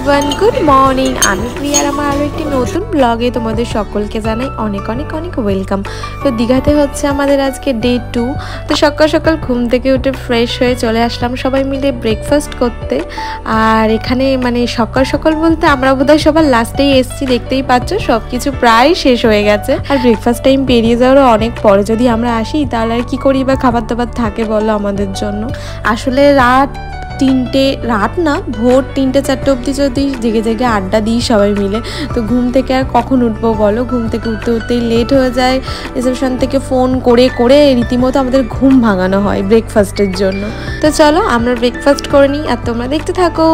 Everyone, good morning. আমি প্রিয়ার আমার আরও একটি নতুন ব্লগে তোমাদের সকলকে জানাই অনেক অনেক অনেক ওয়েলকাম। তো দীঘাতে হচ্ছে আমাদের আজকে ডে 2। তো সকাল সকাল ঘুম থেকে উঠে ফ্রেশ হয়ে চলে আসলাম সবাই মিলে ব্রেকফাস্ট করতে। আর এখানে মানে সকাল সকাল বলতে আমরা বোধহয় সবার লাস্টেই এসছি, দেখতেই পাচ্ছ সব কিছু প্রায় শেষ হয়ে গেছে। আর ব্রেকফাস্ট টাইম পেরিয়ে যাওয়ারও অনেক পরে যদি আমরা আসি তাহলে আর কী করি বা খাবার দাবার থাকে বলো আমাদের জন্য। আসলে ভোর 3-4 অবধি যদি জেগে জেগে আড্ডা দিই সবাই মিলে, তো ঘুম থেকে আর কখন উঠবো বলো। ঘুম থেকে উঠতে উঠতেই লেট হয়ে যায়, রিসেপশন থেকে ফোন করে করে রীতিমতো আমাদের ঘুম ভাঙানো হয় ব্রেকফাস্টের জন্য। তো চলো আমরা ব্রেকফাস্ট করে নিই আর তোমরা দেখতে থাকো।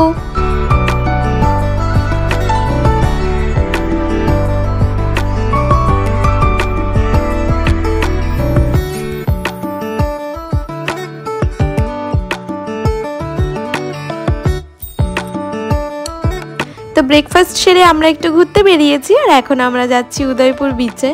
তো ব্রেকফাস্ট সেরে আমরা একটু ঘুরতে বেরিয়েছি আর এখন আমরা যাচ্ছি উদয়পুর বিচে।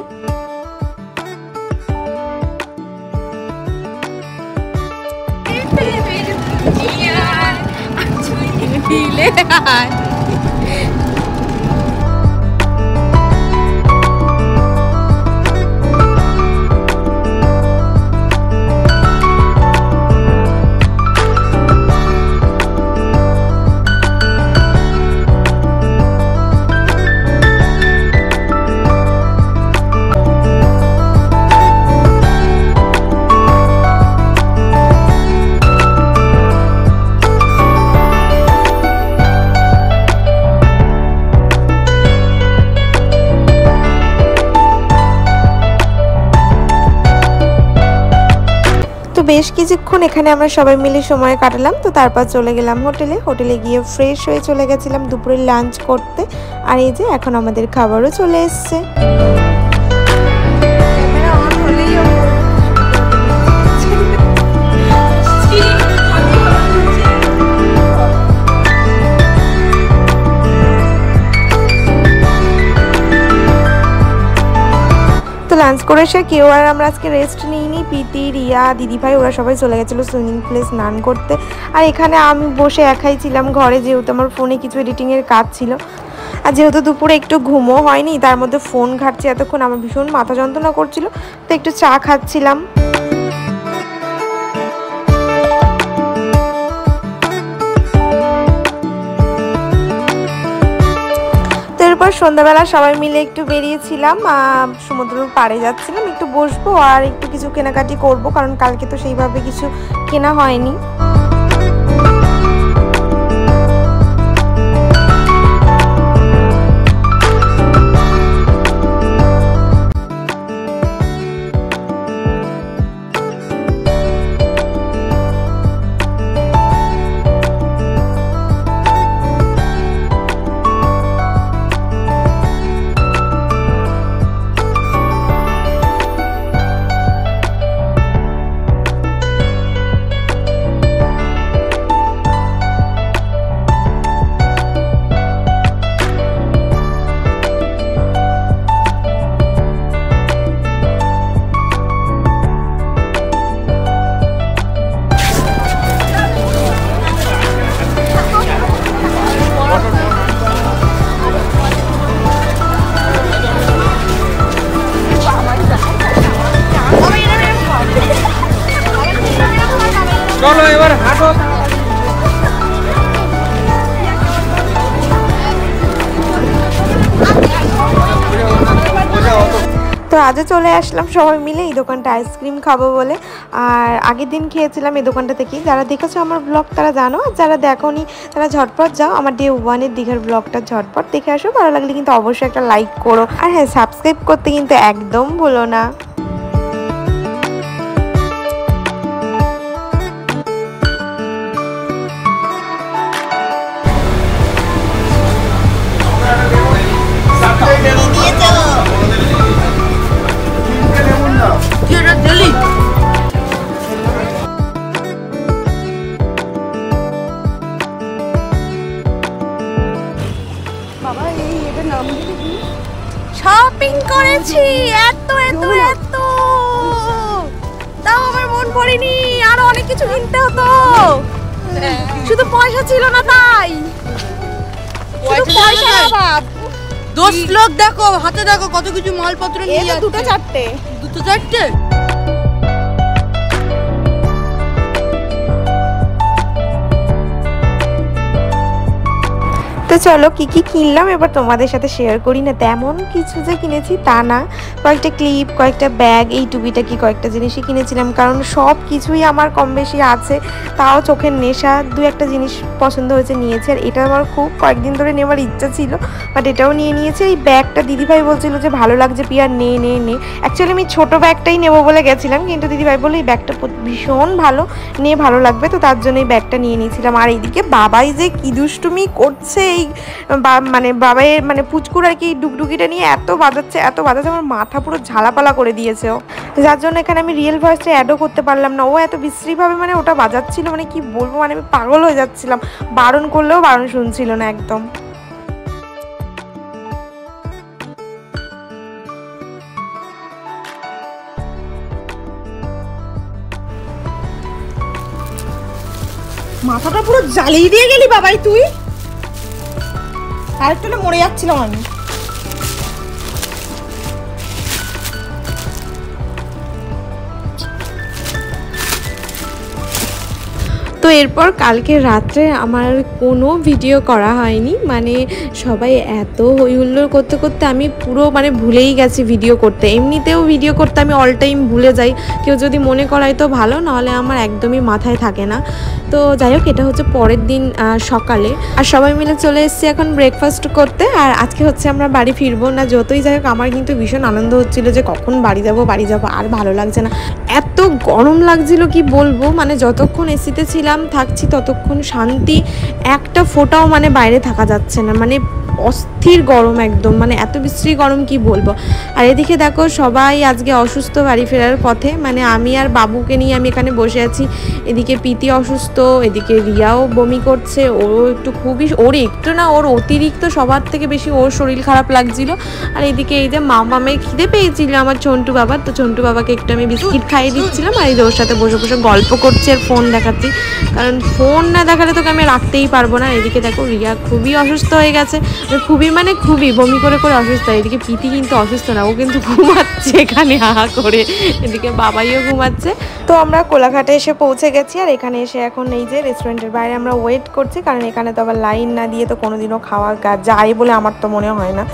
বেশ কিছুক্ষণ এখানে আমরা সবাই মিলে সময় কাটালাম। তো তারপর চলে গেলাম হোটেলে গিয়ে ফ্রেশ হয়ে চলে গেছিলাম দুপুরে লাঞ্চ করতে। আর এই যে এখন আমাদের খাবারও চলে এসছে। লাঞ্চ করে এসে কেউ আর আমরা আজকে রেস্ট নিইনি। প্রীতি, রিয়া, দিদিভাই ওরা সবাই চলে গেছিলো সুইমিং পুলে স্নান করতে। আর এখানে আমি বসে একাই ছিলাম ঘরে, যেহেতু আমার ফোনে কিছু এডিটিংয়ের কাজ ছিল। আর যেহেতু দুপুরে একটু ঘুমও হয়নি, তার মধ্যে ফোন ঘাটছি এতক্ষণ, আমার ভীষণ মাথা যন্ত্রণা করছিল। তো একটু চা খাচ্ছিলাম। সন্ধ্যাবেলা সবাই মিলে একটু বেরিয়েছিলাম, সমুদ্রের পাড়ে যাচ্ছিলাম, একটু বসবো আর একটু কিছু কেনাকাটি করব, কারণ কালকে তো সেইভাবে কিছু কেনা হয়নি। চলো এবার হাঁটো। তো আজও চলে আসলাম সবাই মিলে এই দোকানটা আইসক্রিম খাবো বলে। আর আগের দিন খেয়েছিলাম এই দোকানটা থেকেই। যারা দেখেছো আমার ব্লগ তারা জানো, আর যারা দেখোনি তারা ঝটপট যাও আমার ডে 1-এর দীঘার ব্লগটা ঝটপট দেখে আসো। ভালো লাগলে কিন্তু অবশ্যই একটা লাইক করো, আর হ্যাঁ সাবস্ক্রাইব করতে কিন্তু একদম ভুলো না। শপিং করেছি এত এত এত, তাও আমার মন পড়েনি, আরো অনেক কিছু কিনতে হতো, শুধু পয়সা ছিল না তাই। পয়সার অভাব। 10 লোক দেখো, হাতে দেখো কত কিছু মালপত্র নিয়ে যাচ্ছে। দুটো চারটে। তো চলো কি কি কিনলাম এবার তোমাদের সাথে শেয়ার করি। না তেমন কিছু যে কিনেছি তা না, কয়েকটা ক্লিপ, কয়েকটা ব্যাগ, এই টুপিটা কি কয়েকটা জিনিসই কিনেছিলাম, কারণ সব কিছুই আমার কম বেশি আছে। তাও চোখের নেশা, দু একটা জিনিস পছন্দ হয়েছে নিয়েছি। আর এটা আমার খুব কয়েকদিন ধরে নেওয়ার ইচ্ছা ছিল, বাট এটাও নিয়ে নিয়েছি। এই ব্যাগটা দিদিভাই বলছিল যে ভালো লাগছে পিয়া, নে নে নে। অ্যাকচুয়ালি আমি ছোটো ব্যাগটাই নেবো বলে গেছিলাম, কিন্তু দিদিভাই বলে এই ব্যাগটা ভীষণ ভালো, নিয়ে ভালো লাগবে, তো তার জন্য এই ব্যাগটা নিয়ে নিয়েছিলাম। আর এইদিকে বাবাই যে কি দুষ্টুমি করছে, এই মানে বাবাইয়ের মানে পুচকুর আর কি ডুগডুগিটা নিয়ে এত বাজাচ্ছে আমার মাথা পুরো ঝালাপালা করে দিয়েছে ও, যার জন্য এখানে আমি রিয়েল ভয়েসটা অ্যাডও করতে পারলাম না। ও এত বিশ্রীভাবে মানে ওটা বাজাচ্ছিল, মানে কি বলবো, মানে আমি পাগল হয়ে যাচ্ছিলাম, বারণ করলেও বারণ শুনছিল না একদম। মাথাটা পুরো জ্বালিয়ে দিয়ে গেলি বাবাই তুই। আরেকটা মরে যাচ্ছিলাম আমি। তো এরপর কালকে রাত্রে আমার কোনো ভিডিও করা হয়নি, মানে সবাই এত হই হুল্লোড় করতে করতে আমি পুরো মানে ভুলেই গেছি ভিডিও করতে। এমনিতেও ভিডিও করতে আমি অল টাইম ভুলে যাই, কেউ যদি মনে করায় তো ভালো, নাহলে আমার একদমই মাথায় থাকে না। তো যাই হোক, এটা হচ্ছে পরের দিন সকালে, আর সবাই মিলে চলে এসেছি এখন ব্রেকফাস্ট করতে। আর আজকে হচ্ছে আমরা বাড়ি ফিরবো না, যতই যাই হোক আমার কিন্তু ভীষণ আনন্দ হচ্ছিল যে কখন বাড়ি যাব, আর ভালো লাগছে না, এত গরম লাগছিল কি বলবো। মানে যতক্ষণ এসিতে ছিলাম থাকছি ততক্ষণ শান্তি, একটা ফোঁটাও মানে বাইরে থাকা যাচ্ছে না, মানে অস্থির গরম একদম, মানে এত বিশ্রী গরম কি বলবো। আর এদিকে দেখো সবাই আজকে অসুস্থ বাড়ি ফেরার পথে, মানে আমি আর বাবুকে নিয়ে আমি এখানে বসে আছি। এদিকে প্রীতি অসুস্থ, এদিকে রিয়াও বমি করছে, ওর একটু না, ওর অতিরিক্ত, সবার থেকে বেশি ওর শরীর খারাপ লাগছিল। আর এদিকে এই যে মামের খিদে পেয়েছিল আমার ঝন্টু বাবার, তো ঝন্টু বাবাকে একটু আমি বিস্কিট খাইয়ে দিচ্ছিলাম, আর এই যে ওর সাথে বসে বসে গল্প করছি আর ফোন দেখাচ্ছি, কারণ ফোন না দেখালে তোকে আমি রাখতেই পারবো না। এদিকে দেখো রিয়া খুবই অসুস্থ হয়ে গেছে, খুবই বমি করে অসুস্থ। এদিকে প্রীতি কিন্তু অসুস্থ না, ও কিন্তু ঘুমাচ্ছে এখানে হা করে, এদিকে বাবাইও ঘুমাচ্ছে। তো আমরা কোলাঘাটে এসে পৌঁছে গেছি, আর এখানে এসে এখন এই যে রেস্টুরেন্টের বাইরে আমরা ওয়েট করছি, কারণ এখানে তো আবার লাইন না দিয়ে তো কোনোদিনও খাওয়া যায় বলে আমার তো মনে হয় না।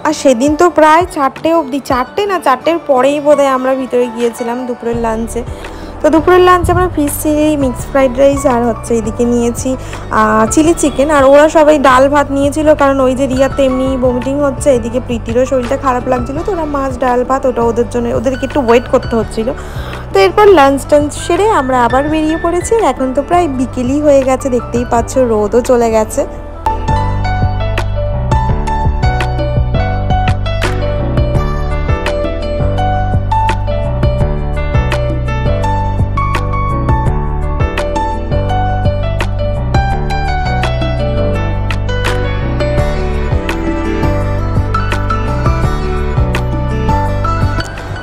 আর সেদিন তো প্রায় 4টে অবধি, 4টের পরেই বোধহয় আমরা ভিতরে গিয়েছিলাম দুপুরের লাঞ্চে। তো দুপুরের লাঞ্চে আমরা fish chilli, mixed fried rice আর হচ্ছে এদিকে নিয়েছি চিলি চিকেন, আর ওরা সবাই ডাল ভাত নিয়েছিল, কারণ ওই যে রিয়াতে এমনি ভমিটিং হচ্ছে, এদিকে প্রীতিরও শরীরটা খারাপ লাগছিলো, তো ওরা মাছ ডাল ভাত ওটা ওদের জন্য, ওদেরকে একটু ওয়েট করতে হচ্ছিলো। তো এরপর লাঞ্চ টাঞ্চ সেরে আমরা আবার বেরিয়ে পড়েছি। এখন তো প্রায় বিকেলই হয়ে গেছে, দেখতেই পাচ্ছ রোদও চলে গেছে।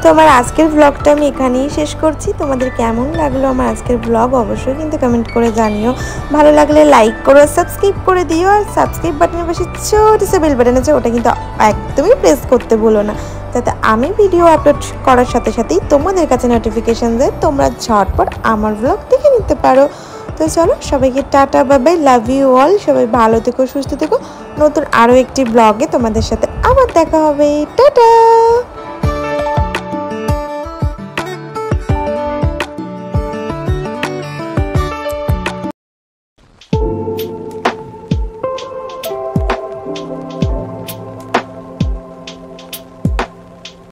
তো আমার আজকের ব্লগটা আমি এখানেই শেষ করছি। তোমাদের কেমন লাগলো আমার আজকের ব্লগ অবশ্যই কিন্তু কমেন্ট করে জানিও। ভালো লাগলে লাইক করো, সাবস্ক্রাইব করে দিও, আর সাবস্ক্রাইব বাটনের পাশে ছোট সে বেল বাটন আছে, ওটা কিন্তু একদমই প্রেস করতে ভুলো না, যাতে আমি ভিডিও আপলোড করার সাথে সাথেই তোমাদের কাছে নোটিফিকেশান যায়, তোমরা ঝটপট আমার ব্লগ দেখে নিতে পারো। তো চলো সবাইকে tata, bye bye, love you all, সবাই ভালো থেকো, সুস্থ থেকো। নতুন আরও একটি ব্লগে তোমাদের সাথে আবার দেখা হবে। টাটা।